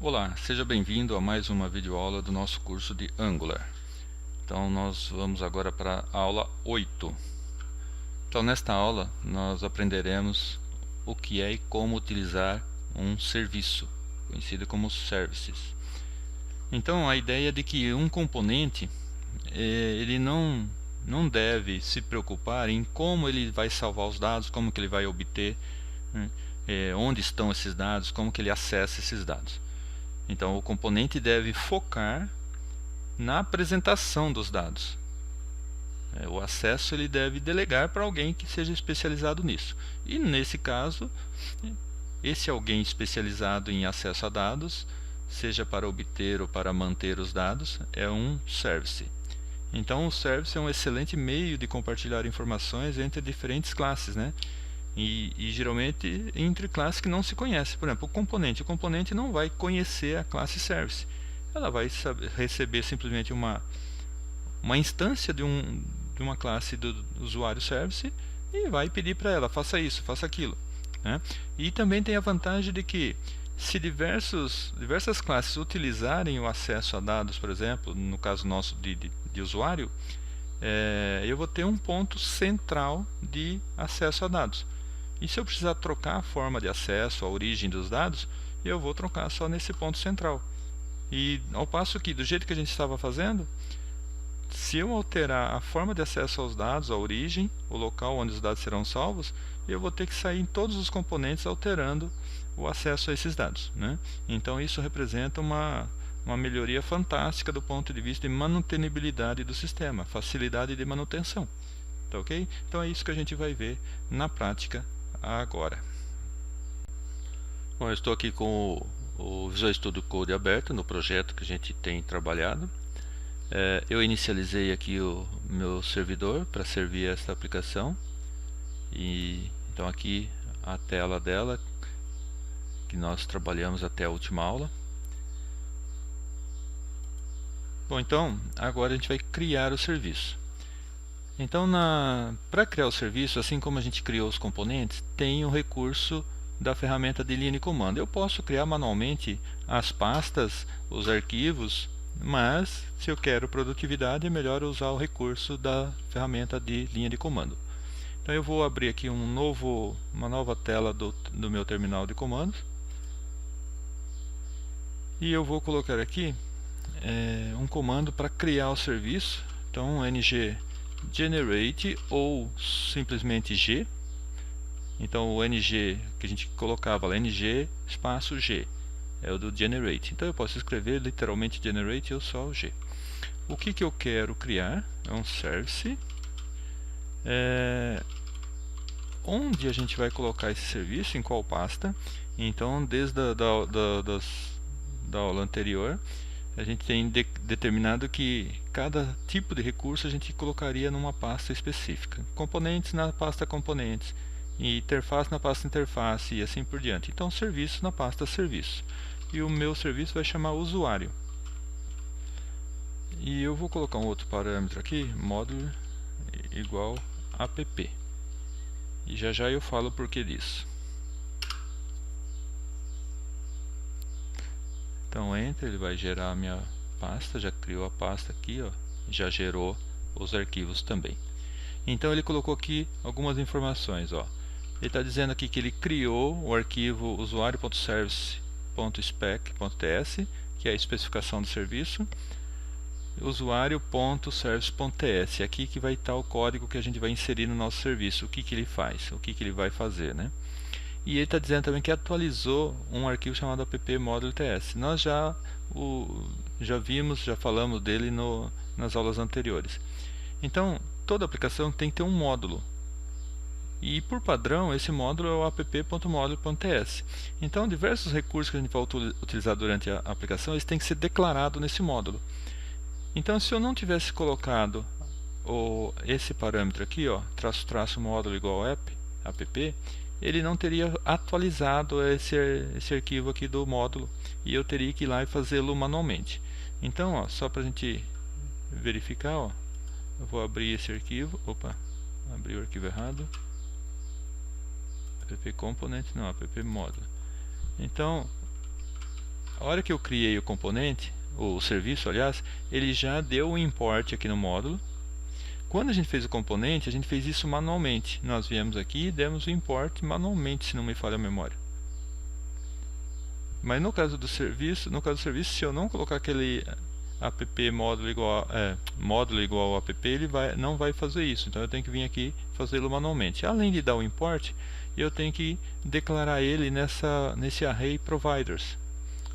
Olá, seja bem-vindo a mais uma videoaula do nosso curso de Angular. Então nós vamos agora para a aula 8. Então nesta aula nós aprenderemos o que é e como utilizar um serviço, conhecido como services. Então a ideia é de que um componente ele não deve se preocupar em como ele vai salvar os dados, como que ele vai obter, né, onde estão esses dados, como que ele acessa esses dados. Então o componente deve focar na apresentação dos dados. O acesso ele deve delegar para alguém que seja especializado nisso. E nesse caso, esse alguém especializado em acesso a dados, seja para obter ou para manter os dados, é um service. Então o service é um excelente meio de compartilhar informações entre diferentes classes, né? E geralmente entre classes que não se conhecem. Por exemplo, o componente não vai conhecer a classe service. Ela vai receber simplesmente uma instância de uma classe do usuário service e vai pedir para ela, faça isso, faça aquilo, né? E também tem a vantagem de que se diversas classes utilizarem o acesso a dados, por exemplo, no caso nosso de usuário, eu vou ter um ponto central de acesso a dados. E se eu precisar trocar a forma de acesso, a origem dos dados, eu vou trocar só nesse ponto central. E ao passo que, do jeito que a gente estava fazendo, se eu alterar a forma de acesso aos dados, a origem, o local onde os dados serão salvos, eu vou ter que sair em todos os componentes alterando o acesso a esses dados, né? Então isso representa uma melhoria fantástica do ponto de vista de manutenibilidade do sistema, facilidade de manutenção. Tá ok? Então é isso que a gente vai ver na prática agora. Bom, eu estou aqui com o Visual Studio Code aberto no projeto que a gente tem trabalhado. Eu inicializei aqui o meu servidor para servir esta aplicação. E então aqui a tela dela que nós trabalhamos até a última aula. Bom, então agora a gente vai criar o serviço. Então, para criar o serviço, assim como a gente criou os componentes, tem o recurso da ferramenta de linha de comando. Eu posso criar manualmente as pastas, os arquivos, mas se eu quero produtividade, é melhor usar o recurso da ferramenta de linha de comando. Então eu vou abrir aqui uma nova tela do meu terminal de comandos. E eu vou colocar aqui um comando para criar o serviço. Então ng generate ou simplesmente g. Então o ng que a gente colocava lá, ng espaço g, é o do generate. Então eu posso escrever literalmente generate ou só o g. O que eu quero criar é um service onde a gente vai colocar esse serviço, em qual pasta. Então desde da aula anterior a gente tem determinado que cada tipo de recurso a gente colocaria numa pasta específica. Componentes na pasta componentes, e interface na pasta interface e assim por diante. Então serviço na pasta serviço. E o meu serviço vai chamar usuário. E eu vou colocar um outro parâmetro aqui, módulo igual app. E já eu falo o porquê disso. Então enter, ele vai gerar a minha pasta, já criou a pasta aqui, ó, já gerou os arquivos também. Então ele colocou aqui algumas informações, ó. Ele está dizendo aqui que ele criou o arquivo usuário.service.spec.ts, que é a especificação do serviço, usuário.service.ts, aqui que vai estar o código que a gente vai inserir no nosso serviço, o que ele faz, o que ele vai fazer, né? E ele está dizendo também que atualizou um arquivo chamado app-modulo.ts. Nós já vimos, já falamos dele nas aulas anteriores. Então, toda aplicação tem que ter um módulo. E por padrão, esse módulo é o app.modulo.ts. Então, diversos recursos que a gente vai utilizar durante a aplicação, eles têm que ser declarados nesse módulo. Então, se eu não tivesse colocado esse parâmetro aqui, ó, --módulo igual app, ele não teria atualizado esse arquivo aqui do módulo e eu teria que ir lá e fazê-lo manualmente. Então, ó, só para a gente verificar, ó, eu vou abrir esse arquivo. Opa, abri o arquivo errado. App component, não, app módulo. Então, a hora que eu criei o componente, o serviço, aliás, ele já deu o import aqui no módulo. Quando a gente fez o componente, a gente fez isso manualmente. Nós viemos aqui e demos o import manualmente, se não me falha a memória. Mas no caso do serviço, se eu não colocar aquele app módulo igual ao app, ele não vai fazer isso. Então eu tenho que vir aqui fazê-lo manualmente. Além de dar o import, eu tenho que declarar ele nesse array providers.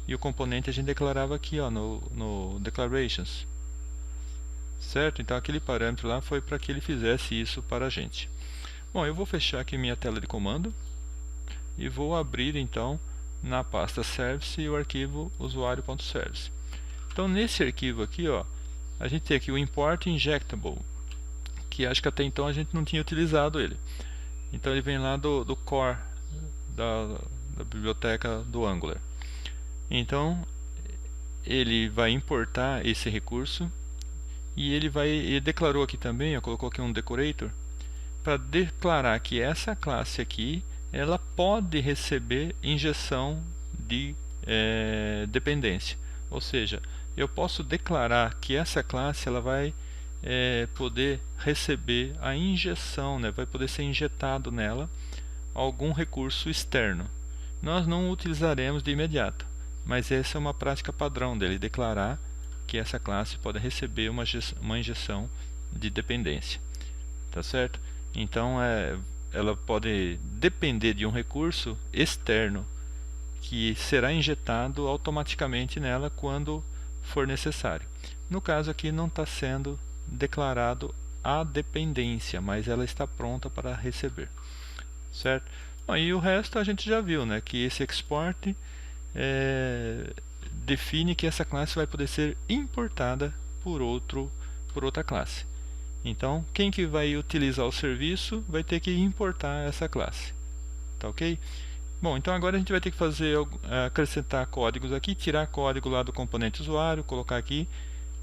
E o componente a gente declarava aqui, ó, no declarations. Certo? Então aquele parâmetro lá foi para que ele fizesse isso para a gente. Bom, eu vou fechar aqui minha tela de comando e vou abrir então na pasta service o arquivo usuário.service. Então nesse arquivo aqui, ó, a gente tem aqui o import injectable, que acho que até então a gente não tinha utilizado ele. Então ele vem lá do core da biblioteca do Angular. Então ele vai importar esse recurso e ele declarou aqui também, eu colocou aqui um decorator para declarar que essa classe aqui ela pode receber injeção de dependência, ou seja, eu posso declarar que essa classe ela vai poder receber a injeção, né, vai poder ser injetado nela algum recurso externo. Nós não utilizaremos de imediato, mas essa é uma prática padrão dele, declarar que essa classe pode receber uma injeção de dependência, tá certo? Então ela pode depender de um recurso externo que será injetado automaticamente nela quando for necessário. No caso aqui não está sendo declarado a dependência, mas ela está pronta para receber, certo? Bom, e o resto a gente já viu, né, que esse export define que essa classe vai poder ser importada por outra classe. Então, quem que vai utilizar o serviço vai ter que importar essa classe. Tá ok? Bom, então agora a gente vai ter que acrescentar códigos aqui, tirar código lá do componente usuário, colocar aqui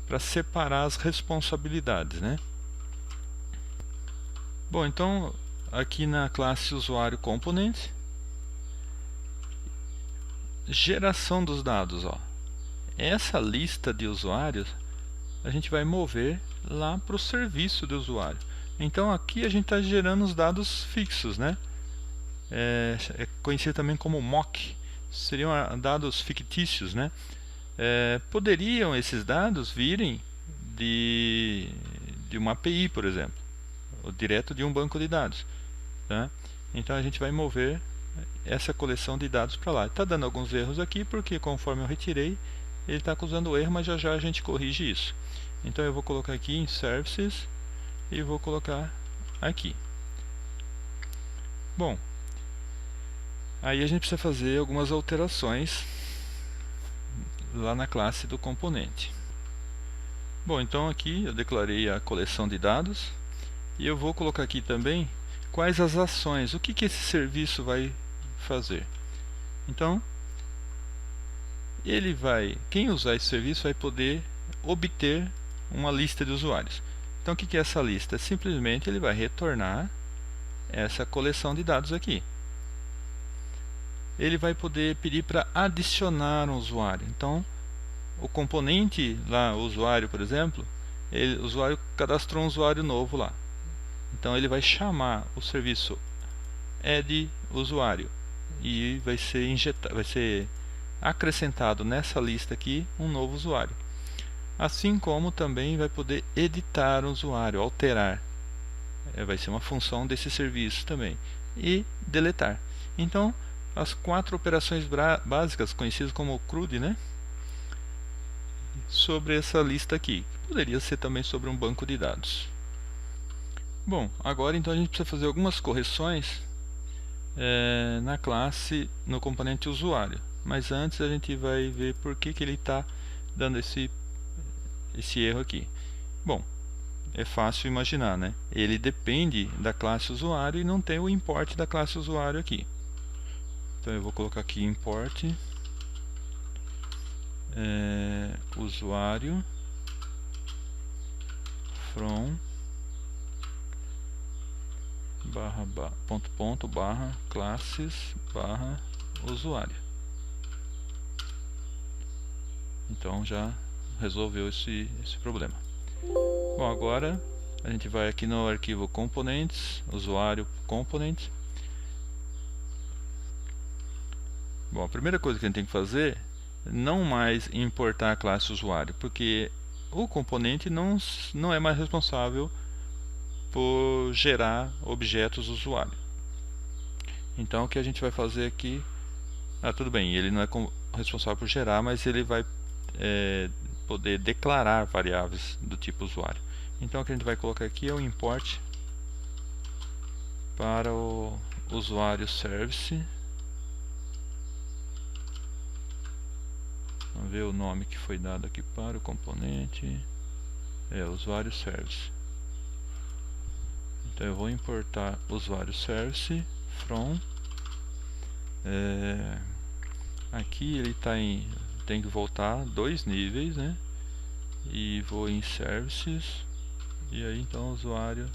para separar as responsabilidades, né? Bom, então aqui na classe usuário component, geração dos dados, ó. Essa lista de usuários a gente vai mover lá para o serviço do usuário. Então aqui a gente está gerando os dados fixos, né? É conhecido também como mock, seriam dados fictícios, né? Poderiam esses dados virem de uma API, por exemplo, ou direto de um banco de dados, tá? Então a gente vai mover essa coleção de dados para lá. Está dando alguns erros aqui porque conforme eu retirei ele está acusando o erro, mas já já a gente corrige isso. Então eu vou colocar aqui em Services e vou colocar aqui. Bom, aí a gente precisa fazer algumas alterações lá na classe do componente. Bom, então aqui eu declarei a coleção de dados e eu vou colocar aqui também quais as ações, o que esse serviço vai fazer. Então quem usar esse serviço vai poder obter uma lista de usuários. Então o que é essa lista? Simplesmente ele vai retornar essa coleção de dados aqui. Ele vai poder pedir para adicionar um usuário. Então o componente lá, o usuário, por exemplo, o usuário cadastrou um usuário novo lá. Então ele vai chamar o serviço add usuário e vai ser acrescentado nessa lista aqui um novo usuário. Assim como também vai poder editar um usuário, alterar. Vai ser uma função desse serviço também. E deletar. Então, as 4 operações básicas, conhecidas como CRUD, né? Sobre essa lista aqui. Poderia ser também sobre um banco de dados. Bom, agora então a gente precisa fazer algumas correções na classe, no componente usuário. Mas antes a gente vai ver por que ele está dando esse erro aqui. Bom, é fácil imaginar, né? Ele depende da classe usuário e não tem o import da classe usuário aqui. Então eu vou colocar aqui import usuário from classes usuário. Então já resolveu esse problema. Bom, agora a gente vai aqui no arquivo componentes, usuário component. Bom, a primeira coisa que a gente tem que fazer é não mais importar a classe usuário, porque o componente não é mais responsável por gerar objetos usuário. Então o que a gente vai fazer aqui, tudo bem, ele não é responsável por gerar, mas ele vai poder declarar variáveis do tipo usuário. Então o que a gente vai colocar aqui é o import para o usuário service. Vamos ver o nome que foi dado aqui para o componente. É usuário service. Então eu vou importar usuário service from. Aqui ele está em, tem que voltar 2 níveis, né? E vou em services e aí então usuário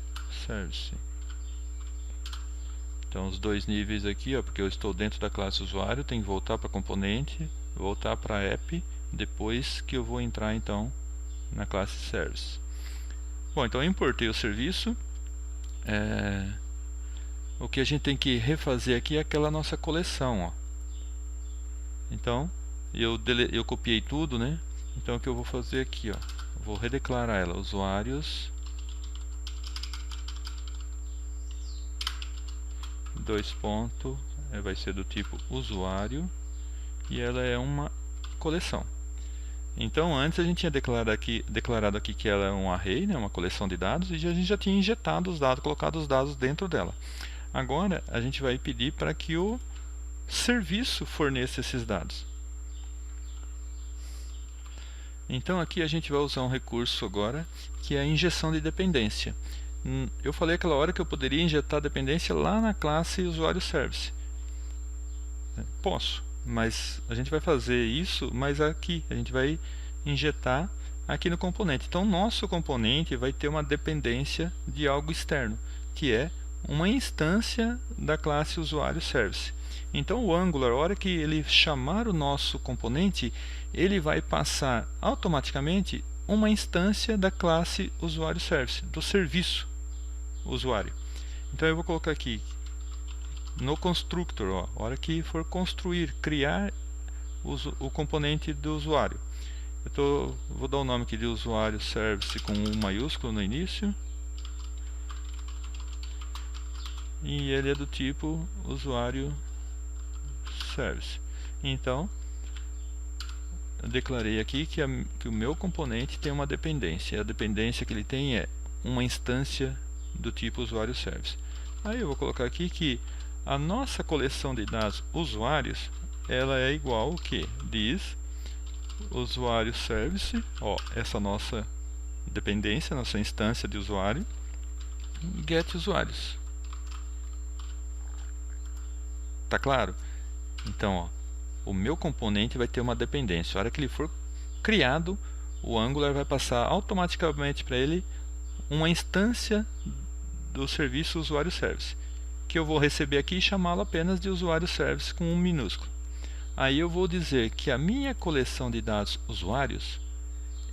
service. Então os 2 níveis aqui, ó, porque eu estou dentro da classe usuário, tem que voltar para componente, voltar para app, depois que eu vou entrar então na classe service. Bom, então eu importei o serviço. O que a gente tem que refazer aqui é aquela nossa coleção, ó. Então eu copiei tudo, né? Então o que eu vou fazer aqui, ó, vou redeclarar ela, usuários, dois pontos, vai ser do tipo usuário, e ela é uma coleção. Então antes a gente tinha declarado aqui que ela é um array, né, uma coleção de dados, e a gente já tinha injetado os dados, colocado os dados dentro dela. Agora a gente vai pedir para que o serviço forneça esses dados. Então aqui a gente vai usar um recurso agora, que é a injeção de dependência. Eu falei aquela hora que eu poderia injetar dependência lá na classe usuário service. Posso, mas a gente vai fazer isso, mas aqui a gente vai injetar aqui no componente. Então nosso componente vai ter uma dependência de algo externo, que é uma instância da classe usuário service. Então o Angular, a hora que ele chamar o nosso componente, ele vai passar automaticamente uma instância da classe usuário service, do serviço usuário. Então eu vou colocar aqui no constructor, ó, a hora que for construir, criar o componente do usuário. Vou dar o nome aqui de usuário service com um maiúsculo no início. E ele é do tipo usuário service. Então eu declarei aqui que o meu componente tem uma dependência. A dependência que ele tem é uma instância do tipo usuário service. Aí eu vou colocar aqui que a nossa coleção de dados usuários, ela é igual ao que? Diz usuário service, ó, essa nossa dependência, nossa instância de usuário, get usuários. Tá claro? Então, ó, o meu componente vai ter uma dependência. A hora que ele for criado, o Angular vai passar automaticamente para ele uma instância do serviço usuário service, que eu vou receber aqui e chamá-lo apenas de usuário service com um minúsculo. Aí eu vou dizer que a minha coleção de dados usuários,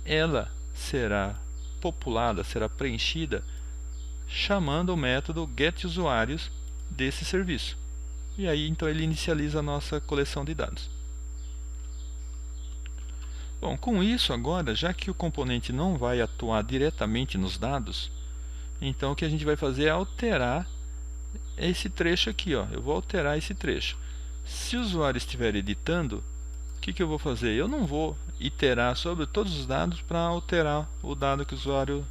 ela será populada, será preenchida chamando o método getUsuários desse serviço. E aí então ele inicializa a nossa coleção de dados. Bom, com isso agora, já que o componente não vai atuar diretamente nos dados, então o que a gente vai fazer é alterar esse trecho aqui, ó. Eu vou alterar esse trecho. Se o usuário estiver editando, o que eu vou fazer? Eu não vou iterar sobre todos os dados para alterar o dado que o usuário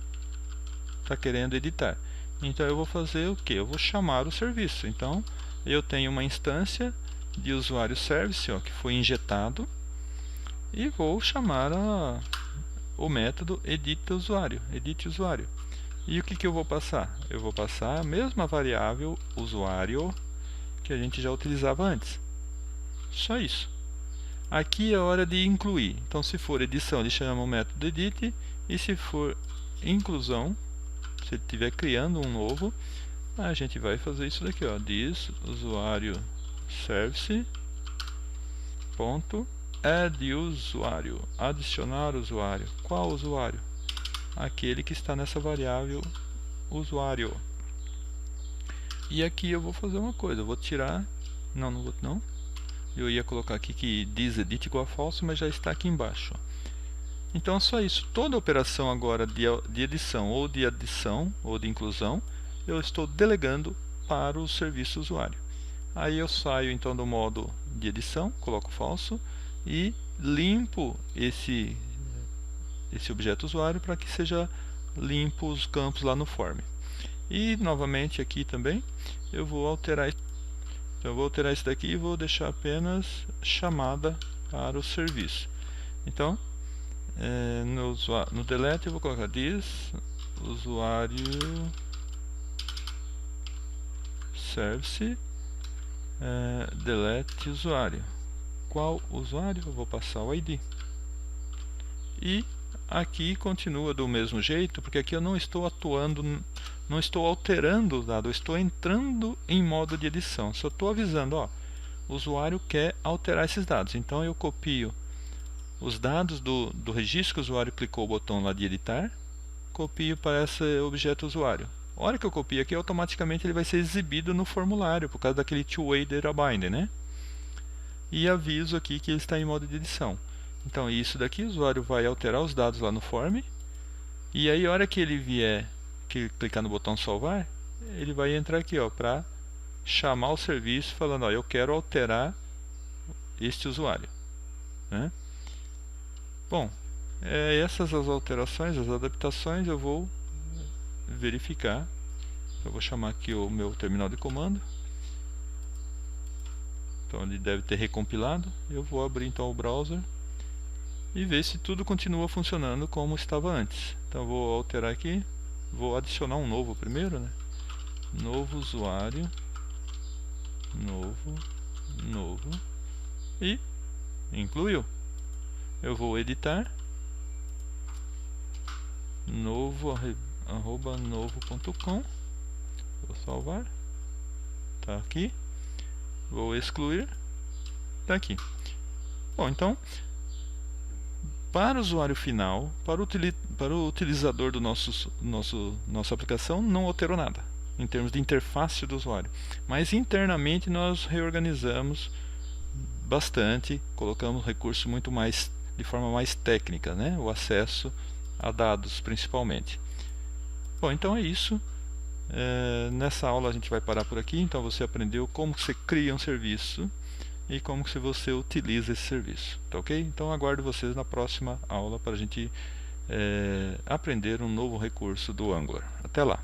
está querendo editar. Então eu vou fazer o que? Eu vou chamar o serviço. Então eu tenho uma instância de usuário service, ó, que foi injetado, e vou chamar o método editUsuário. E o que eu vou passar? Eu vou passar a mesma variável usuário que a gente já utilizava antes. Só isso. Aqui é a hora de incluir. Então se for edição, ele chama o método edit, e se for inclusão, se ele estiver criando um novo, a gente vai fazer isso daqui, ó, diz usuário service ponto add usuário, adicionar usuário. Qual usuário? Aquele que está nessa variável usuário. E aqui eu vou fazer uma coisa, eu vou tirar, não vou não. Eu ia colocar aqui que disedit igual a falso, mas já está aqui embaixo. Então é só isso. Toda operação agora de edição ou de adição ou de inclusão, eu estou delegando para o serviço usuário. Aí eu saio então do modo de edição, coloco falso e limpo esse objeto usuário para que seja limpo os campos lá no form. E novamente aqui também eu vou alterar. Então eu vou alterar isso daqui e vou deixar apenas chamada para o serviço. Então no delete eu vou colocar this usuário service delete usuário. Qual usuário? Eu vou passar o ID. E aqui continua do mesmo jeito, porque aqui eu não estou atuando, não estou alterando o dado, eu estou entrando em modo de edição. Só estou avisando, ó, o usuário quer alterar esses dados. Então eu copio os dados do registro que o usuário clicou o botão lá de editar, copio para esse objeto usuário. A hora que eu copio aqui, automaticamente ele vai ser exibido no formulário, por causa daquele two-way data binding, né? E aviso aqui que ele está em modo de edição. Então isso daqui, o usuário vai alterar os dados lá no form, e aí a hora que ele vier clicar no botão salvar, ele vai entrar aqui para chamar o serviço falando, ó, eu quero alterar este usuário, né? Bom, essas as alterações, as adaptações eu vou verificar. Eu vou chamar aqui o meu terminal de comando. Então ele deve ter recompilado. Eu vou abrir então o browser e ver se tudo continua funcionando como estava antes. Então eu vou alterar aqui, vou adicionar um novo primeiro, né? Novo usuário, novo e incluiu. Eu vou editar novo@novo.com. Vou salvar. Tá aqui. Vou excluir. Tá aqui. Bom, então para o usuário final, para o utilizador do nossa aplicação, não alterou nada em termos de interface do usuário. Mas internamente nós reorganizamos bastante, colocamos recursos muito mais de forma mais técnica, né? O acesso a dados principalmente. Bom, então é isso. Nessa aula a gente vai parar por aqui. Então você aprendeu como você cria um serviço e como que você utiliza esse serviço, tá ok? Então aguardo vocês na próxima aula para a gente aprender um novo recurso do Angular. Até lá!